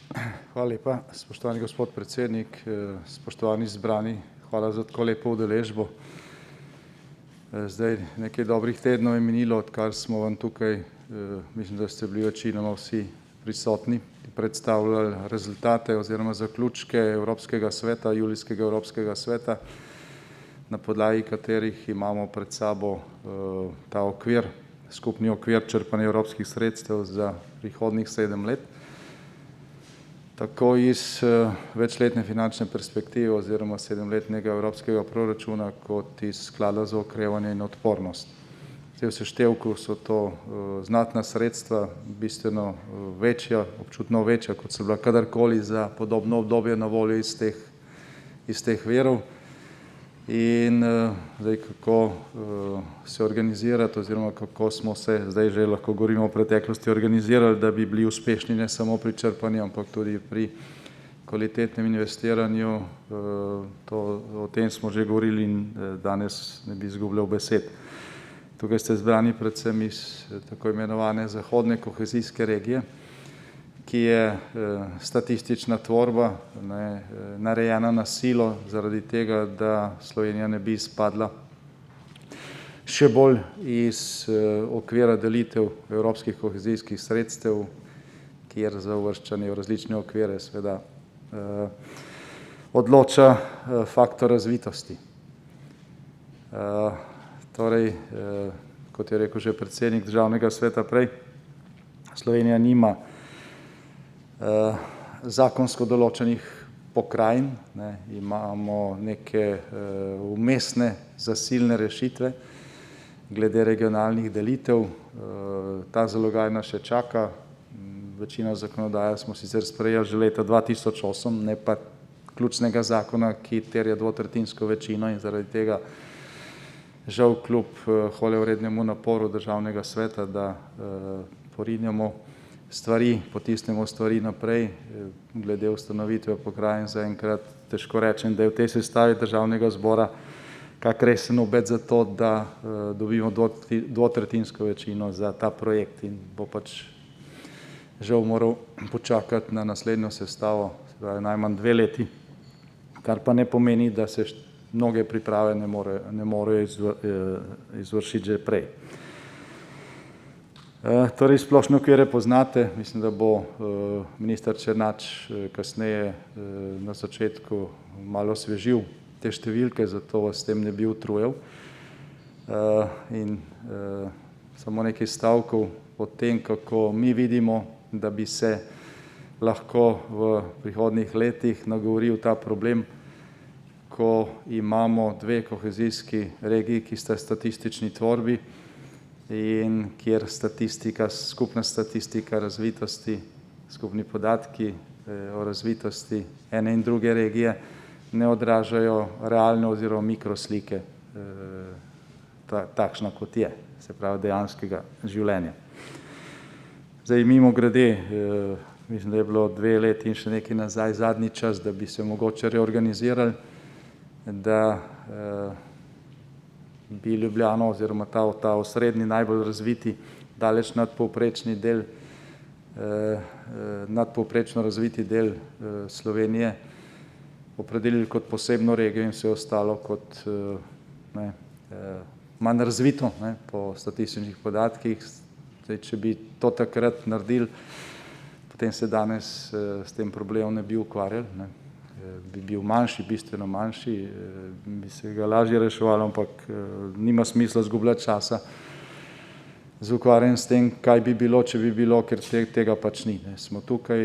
Hvala lepa, spoštovani gospod predsednik, spoštovani zbrani, hvala za tako lepo udeležbo. Zdaj nekaj dobrih tednov je minilo, odkar smo vam tukaj, mislim, da ste bili večinoma vsi prisotni, predstavljali rezultate oziroma zaključke Evropskega sveta, julijskega Evropskega sveta, na podlagi katerih imamo pred sabo ta okvir, skupni okvir črpanja evropskih sredstev za prihodnjih 7 let. Tako iz večletne finančne perspektive oziroma 7-letnega evropskega proračuna kot iz sklada za okrevanje in odpornost. V seštevku so to znatna sredstva, bistveno večja, občutno večja, kot so bila kadarkoli za podobno obdobje na voljo iz teh virov. In zdaj kako se organizirati oziroma kako smo se, zdaj že lahko govorimo o preteklosti, organizirali, da bi bili uspešni ne samo pri črpanju, ampak tudi pri kvalitetnem investiranju, o tem smo že govorili in danes ne bi izgubljal besed. Tukaj ste zbrani predvsem iz tako imenovane zahodne kohezijske regije, ki je statistična tvorba, narejena na silo zaradi tega, da Slovenija ne bi izpadla še bolj iz okvira delitev evropskih kohezijskih sredstev, kjer za uvrščanje v različne okvire seveda odloča faktor razvitosti. Torej, kot je rekel že predsednik Državnega sveta prej, Slovenija nima zakonsko določenih pokrajin, imamo neke vmesne zasilne rešitve glede regionalnih delitev. Ta zalogaj nas še čaka, večino zakonodaje smo sicer sprejeli že leta 2008, ne pa ključnega zakona, ki terja dvotretjinsko večino in zaradi tega žal kljub hvalevrednemu naporu Državnega sveta, da porinjamo stvari, potisnemo stvari naprej, glede ustanovitve pokrajin zaenkrat težko rečem, da je v tej sestavi Državnega zbora kak resen obet za to, da dobimo dvotretjinsko večino za ta projekt in bo pač žal moral počakati na naslednjo sestavo, se pravi najmanj 2 leti, kar pa ne pomeni, da se mnoge priprave ne morejo izvršiti že prej. Torej, splošne okvire poznate, mislim, da bo minister Černač kasneje na začetku malo osvežil te številke, zato vas s tem ne bi utrujal. In samo nekaj stavkov o tem, kako mi vidimo, da bi se lahko v prihodnjih letih nagovoril ta problem, ko imamo 2 kohezijski regiji, ki sta statistični tvorbi in kjer skupna statistika razvitosti, skupni podatki o razvitosti ene in druge regije ne odražajo realne oziroma mikroslike, takšna kot je, se pravi dejanskega življenja. Zdaj mimogrede, mislim, da je bilo 2 leti in še nekaj nazaj zadnji čas, da bi se mogoče reorganizirali, da bi Ljubljano oziroma ta osrednji najbolj razviti, daleč nadpovprečni del, nadpovprečno razviti del Slovenije opredelili kot posebno regijo in vse ostalo kot manj razvito po statističnih podatkih. Zdaj, če bi to takrat naredili, potem se danes s tem problemom ne bi ukvarjali, bi bil manjši, bistveno manjši, bi se ga lažje reševalo, ampak nima smisla izgubljati časa z ukvarjanjem s tem, kaj bi bilo, če bi bilo, ker tega pač ni. Smo tukaj,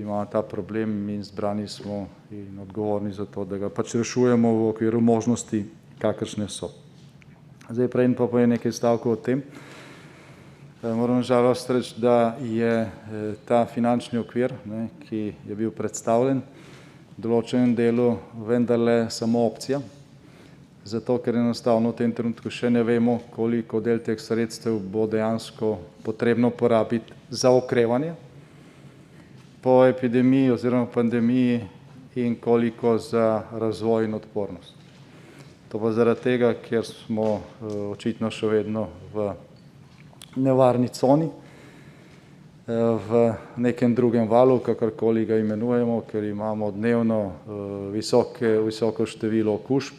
imamo ta problem in zbrani smo in odgovorni za to, da ga pač rešujemo v okviru možnosti, kakršne so. Zdaj prej pa povem nekaj stavkov o tem. Moram žalost reči, da je ta finančni okvir, ki je bil predstavljen, v določenem delu vendarle samo opcija, zato ker enostavno v tem trenutku še ne vemo, koliko del teh sredstev bo dejansko potrebno porabiti za okrevanje po epidemiji oziroma pandemiji in koliko za razvoj in odpornost. To pa zaradi tega, ker smo očitno še vedno v nevarni coni v nekem drugem valu, kakorkoli ga imenujemo, ker imamo dnevno visoko število okužb,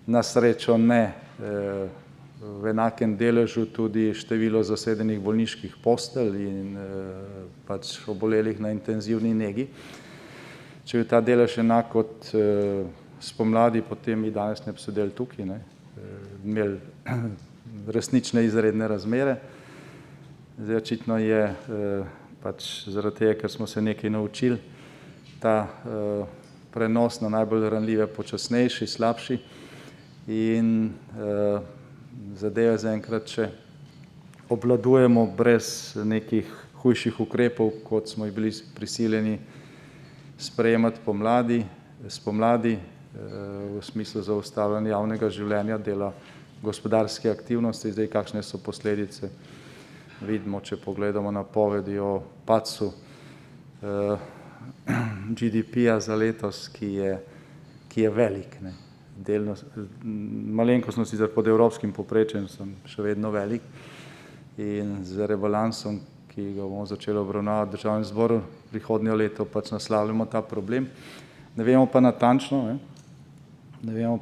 na srečo ne v enakem deležu tudi število zasedenih bolniških postelj in pač obolelih na intenzivni negi. Če je ta delež enak kot spomladi, potem mi danes ne bi sedeli tukaj, imeli resnične izredne razmere. Zdaj očitno je pač zaradi tega, ker smo se nekaj naučili, ta prenos na najbolj ranljive počasnejši, slabši in zadeve zaenkrat še obvladujemo brez nekih hujših ukrepov, kot smo jih bili prisiljeni sprejemati spomladi v smislu zaustavljanja javnega življenja, dela gospodarske aktivnosti. Zdaj, kakšne so posledice, vidimo, če pogledamo napovedi o padcu GDP-ja za letos, ki je velik. Delno, malenkostno sicer pod evropskim povprečjem, sem še vedno velik in z rebalansom, ki ga bomo začeli obravnavati v Državnem zboru prihodnje leto, pač naslavljamo ta problem. Ne vemo pa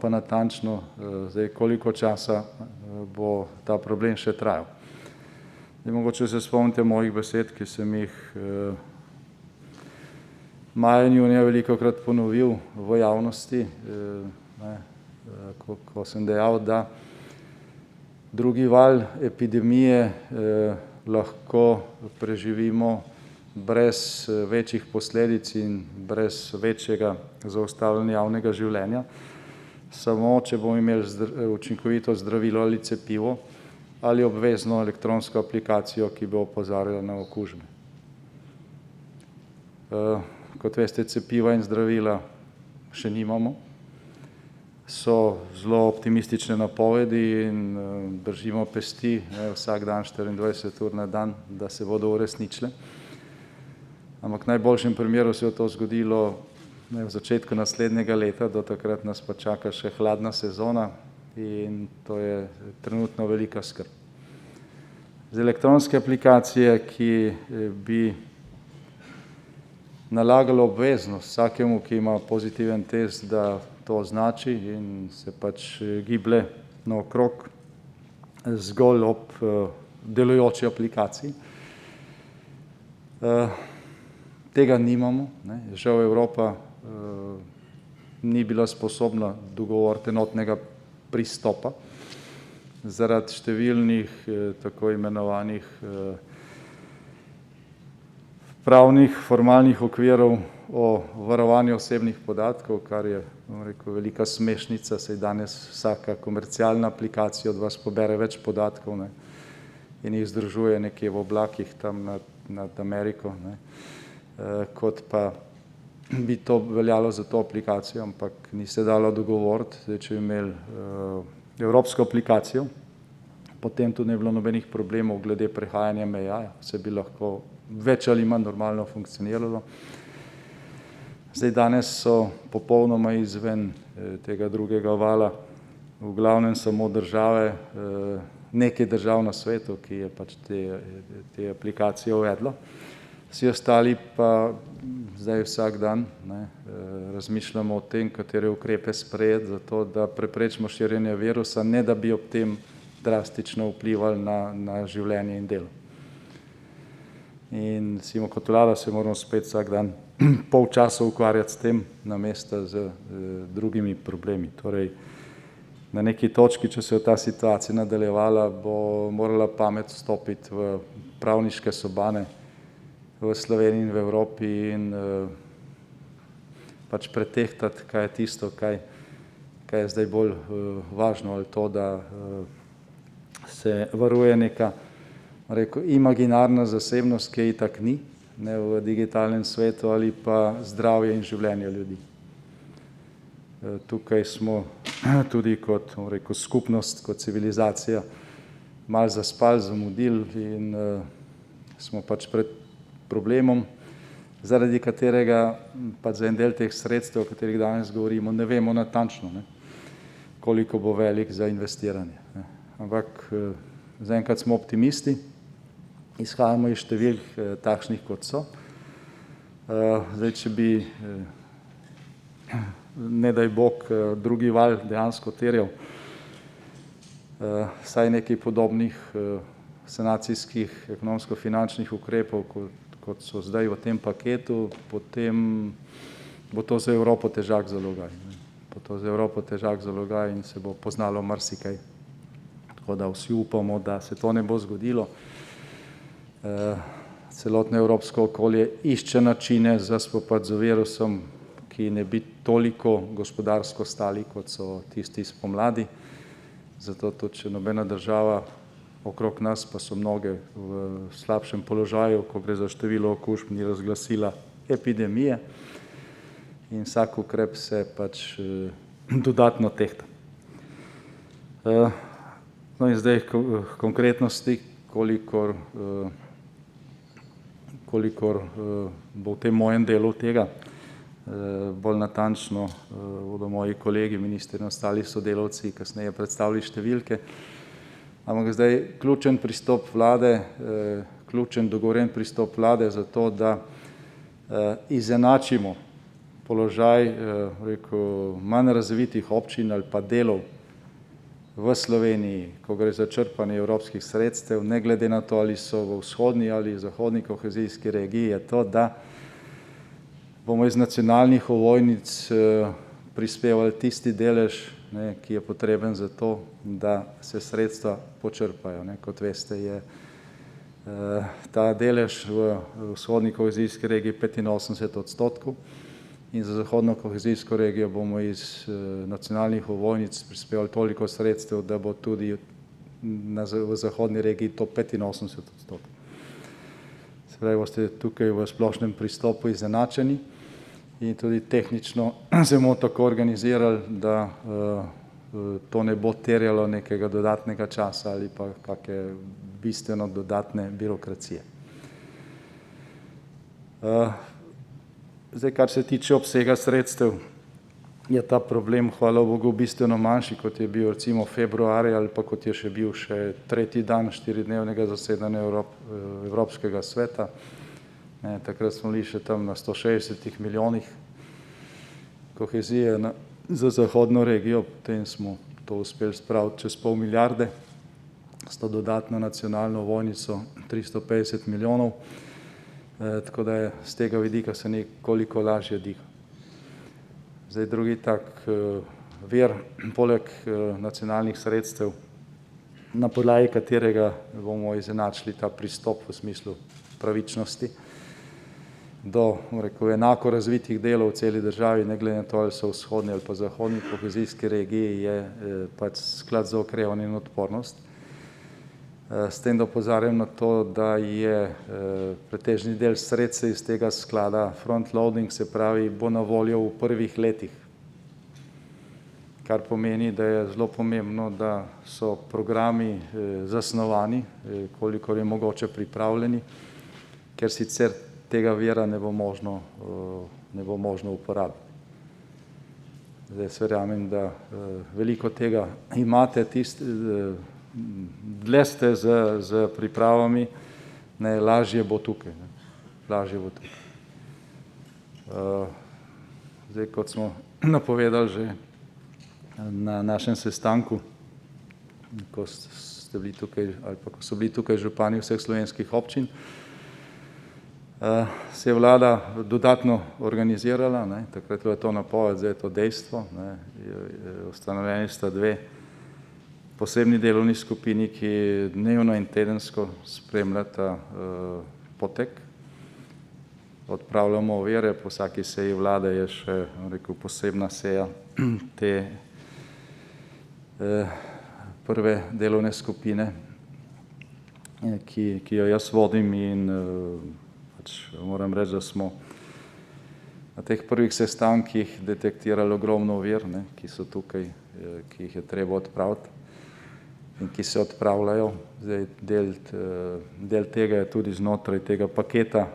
natančno, zdaj, koliko časa bo ta problem še trajal. Zdaj, mogoče se spomnite mojih besed, ki sem jih maja in junija velikokrat ponovil v javnosti, ko sem dejal, da drugi val epidemije lahko preživimo brez večjih posledic in brez večjega zaustavljanja javnega življenja, samo če bomo imeli učinkovito zdravilo ali cepivo ali obvezno elektronsko aplikacijo, ki bo opozarjala na okužbe. Kot veste, cepiva in zdravila še nimamo. So zelo optimistične napovedi in držimo pesti vsak dan 24 ur na dan, da se bodo uresničile. Ampak v najboljšem primeru se je to zgodilo v začetku naslednjega leta, do takrat nas pa čaka še hladna sezona in to je trenutno velika skrb. Z elektronske aplikacije, ki bi nalagalo obveznost vsakemu, ki ima pozitiven test, da to označi in se pač giblje naokrog zgolj ob delujoči aplikaciji. Tega nimamo. Žal Evropa ni bila sposobna dogovoriti enotnega pristopa zaradi številnih tako imenovanih pravnih, formalnih okvirov o varovanju osebnih podatkov, kar je, bom rekel, velika smešnica, saj danes vsaka komercialna aplikacija od vas pobere več podatkov in jih združuje nekje v oblakih tam nad Ameriko, kot pa bi to veljalo za to aplikacijo, ampak ni se dalo dogovoriti. Zdaj, če bi imeli evropsko aplikacijo, potem tudi ne bi bilo nobenih problemov glede prehajanja meja, se bi lahko več ali manj normalno funkcioniralo. Zdaj, danes so popolnoma izven tega drugega vala v glavnem samo države, nekaj držav na svetu, ki je pač te aplikacije uvedlo. Vsi ostali pa zdaj vsak dan razmišljamo o tem, katere ukrepe sprejeti, zato da preprečimo širjenje virusa, ne da bi ob tem drastično vplivali na življenje in delo. In recimo kot vlada se moramo spet vsak dan pol časa ukvarjati s tem, namesto z drugimi problemi. Torej, na neki točki, če se je ta situacija nadaljevala, bo morala pamet vstopiti v pravniške sobane v Sloveniji in v Evropi in pač pretehtati, kaj je tisto, kaj je zdaj bolj važno, ali to, da se varuje neka, rekel, imaginarna zasebnost, ki je itak ni, ne v digitalnem svetu, ali pa zdravje in življenje ljudi. Tukaj smo tudi kot, rekel, skupnost, kot civilizacija malo zaspali, zamudili in smo pač pred problemom, zaradi katerega pa za en del teh sredstev, o katerih danes govorimo, ne vemo natančno, koliko bo velik za investiranje. Ampak zaenkrat smo optimisti izhajamo iz številk takšnih, kot so. Zdaj, če bi, ne daj Bog, drugi val dejansko terjal vsaj nekaj podobnih sanacijskih ekonomsko-finančnih ukrepov, kot so zdaj v tem paketu, potem bo to za Evropo težak zalogaj. Bo to za Evropo težak zalogaj in se bo poznalo marsikaj. Tako da vsi upamo, da se to ne bo zgodilo. Celotno evropsko okolje išče načine za spopad z virusom, ki ne bi toliko gospodarsko stali, kot so tisti spomladi. Zato tudi, če nobena država okrog nas, pa so mnoge v slabšem položaju, ko gre za število okužb, ni razglasila epidemije in vsak ukrep se pač dodatno tehta. No in zdaj konkretnosti, kolikor bo v tem mojem delu tega, bolj natančno bodo moji kolegi, ministri in ostali sodelavci kasneje predstavili številke. Ampak zdaj ključen pristop vlade, ključen dogovoren pristop vlade za to, da izenačimo položaj manj razvitih občin ali pa delov v Sloveniji, ko gre za črpanje evropskih sredstev, ne glede na to, ali so v vzhodni ali zahodni kohezijski regiji, je to, da bomo iz nacionalnih ovojnic prispevali tisti delež, ki je potreben za to, da se sredstva počrpajo. Kot veste, je ta delež v vzhodni kohezijski regiji 85% in za zahodno kohezijsko regijo bomo iz nacionalnih ovojnic prispevali toliko sredstev, da bo tudi v zahodni regiji to 85%. Se pravi, boste tukaj v splošnem pristopu izenačeni in tudi tehnično se bomo tako organizirali, da to ne bo terjalo nekega dodatnega časa ali pa kakšne bistveno dodatne birokracije. Zdaj, kar se tiče obsega sredstev, je ta problem, hvala Bogu, bistveno manjši, kot je bil recimo februarja ali pa kot je še bil tretji dan 4-dnevnega zasedanja Evropskega sveta. Takrat smo bili še tam na 160 milijonih kohezije za zahodno regijo, potem smo to uspeli spraviti čez pol milijarde, s to dodatno nacionalno ovojnico 350 milijonov, tako da je z tega vidika se nekoliko lažje diha. Zdaj drugi tak vir, poleg nacionalnih sredstev, na podlagi katerega bomo izenačili ta pristop v smislu pravičnosti do enako razvitih delov v celi državi, ne glede na to, ali so v vzhodni ali pa zahodni kohezijski regiji, je pač sklad za okrevanje in odpornost. S tem, da opozarjam na to, da je pretežni del sredstev iz tega sklada front-loading, se pravi, bo na voljo v prvih letih, kar pomeni, da je zelo pomembno, da so programi zasnovani, kolikor je mogoče pripravljeni, ker sicer tega vira ne bo možno uporabiti. Zdaj verjamem, da veliko tega imate, dlje ste z pripravami, lažje bo tukaj. Zdaj, kot smo napovedali že na našem sestanku, ko ste bili tukaj, ali pa ko so bili tukaj župani vseh slovenskih občin, se je vlada dodatno organizirala, takrat je to napoved, zdaj je to dejstvo. Ustanovljeni sta dve posebni delovni skupini, ki dnevno in tedensko spremljata potek. Odpravljamo ovire, po vsaki seji vlade je še posebna seja te prve delovne skupine, ki jo jaz vodim, in moram reči, da smo na teh prvih sestankih detektirali ogromno ovir, ki so tukaj, ki jih je treba odpraviti in ki se odpravljajo. Zdaj, del tega je tudi znotraj tega paketa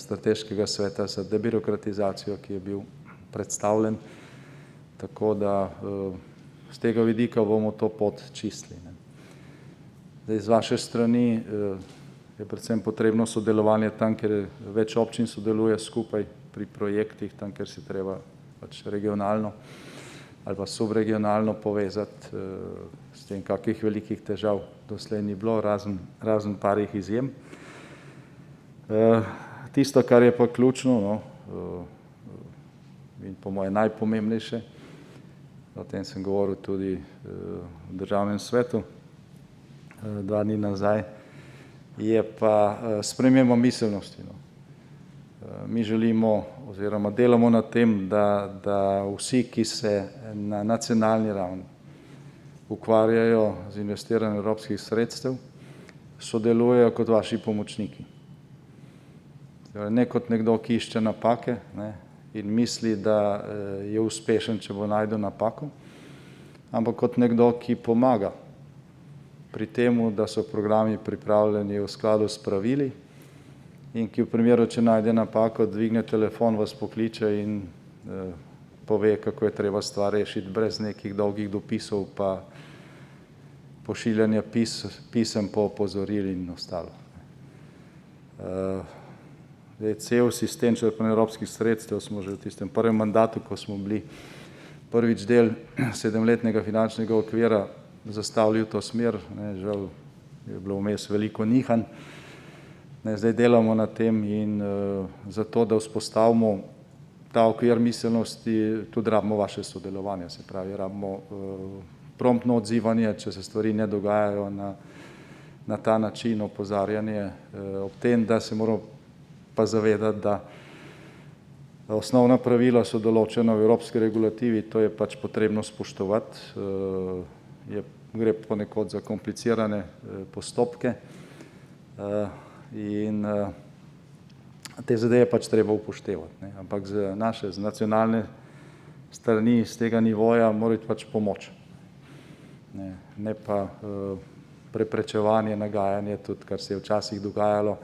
strateškega sveta za debirokratizacijo, ki je bil predstavljen, tako da z tega vidika bomo to pot čistili. Zdaj, z vaše strani je predvsem potrebno sodelovanje tam, kjer več občin sodeluje skupaj pri projektih, tam, kjer si treba pač regionalno ali pa subregionalno povezati, s tem kakih velikih težav doslej ni bilo, razen parih izjem. Tisto, kar je pa ključno, no, in po moje najpomembnejše, o tem sem govoril tudi v Državnem svetu 2 dni nazaj, je pa sprememba miselnosti. No. Mi želimo oziroma delamo na tem, da vsi, ki se na nacionalni ravni ukvarjajo z investiranjem evropskih sredstev, sodelujejo kot vaši pomočniki. Ne kot nekdo, ki išče napake, ne, in misli, da je uspešen, če bo našel napako, ampak kot nekdo, ki pomaga pri temu, da so programi pripravljeni v skladu s pravili in ki v primeru, če najde napako, dvigne telefon, vas pokliče in pove, kako je treba stvar rešiti, brez nekih dolgih dopisov pa pošiljanja pisem po opozoril in ostalo. Cel sistem črpanja evropskih sredstev smo že v tistem prvem mandatu, ko smo bili prvič del 7-letnega finančnega okvira, zastavili v to smer, ne, žal je bilo vmes veliko nihanj. Zdaj delamo na tem in zato, da vzpostavimo ta okvir miselnosti, tudi rabimo vaše sodelovanje, se pravi, rabimo promptno odzivanje, če se stvari ne dogajajo na ta način, opozarjanje, ob tem, da se moramo pa zavedati, da osnovna pravila so določena v evropski regulativi, to je pač potrebno spoštovati, gre ponekod za komplicirane postopke in te zadeve pač treba upoštevati, ne. Ampak z nacionalne strani, z tega nivoja mora biti pač pomoč, ne pa preprečevanje, nagajanje, tudi kar se je včasih dogajalo,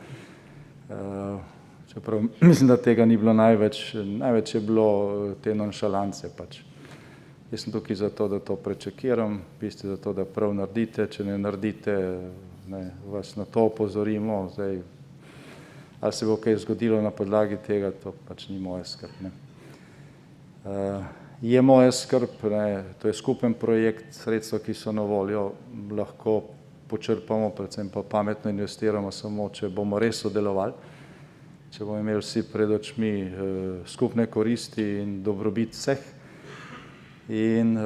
čeprav mislim, da tega ni bilo največ je bilo te nonšalance pač. Jaz sem tukaj zato, da to prečekiram, vi ste zato, da prav naredite, če ne naredite, ne, vas na to opozorimo, zdaj, ali se bo kaj zgodilo na podlagi tega, to pač ni moja skrb, ne. Je moja skrb, ne, to je skupen projekt, sredstva, ki so na voljo, lahko počrpamo, predvsem pa pametno investiramo samo, če bomo res sodelovali, če bomo imeli vsi pred očmi skupne koristi in dobrobit vseh. In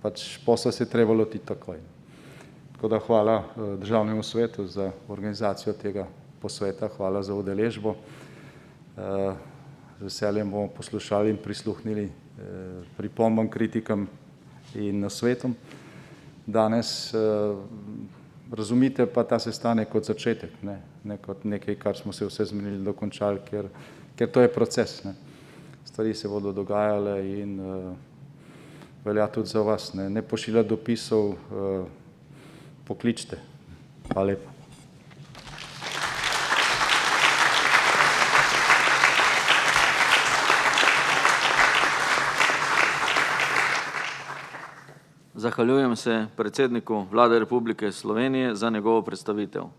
pač posla se je treba lotiti takoj. Tako da hvala Državnemu svetu za organizacijo tega posveta, hvala za udeležbo. Z veseljem bomo poslušali in prisluhnili pripombam, kritikam in nasvetom. Danes razumite pa ta sestanek kot začetek, ne kot nekaj, kar smo se vse zmenili, dokončali, ker to je proces, ne. Stvari se bodo dogajale in velja tudi za vas, ne pošiljati dopisov, pokličite. Hvala lepa. Zahvaljujem se predsedniku Vlade Republike Slovenije za njegovo predstavitev.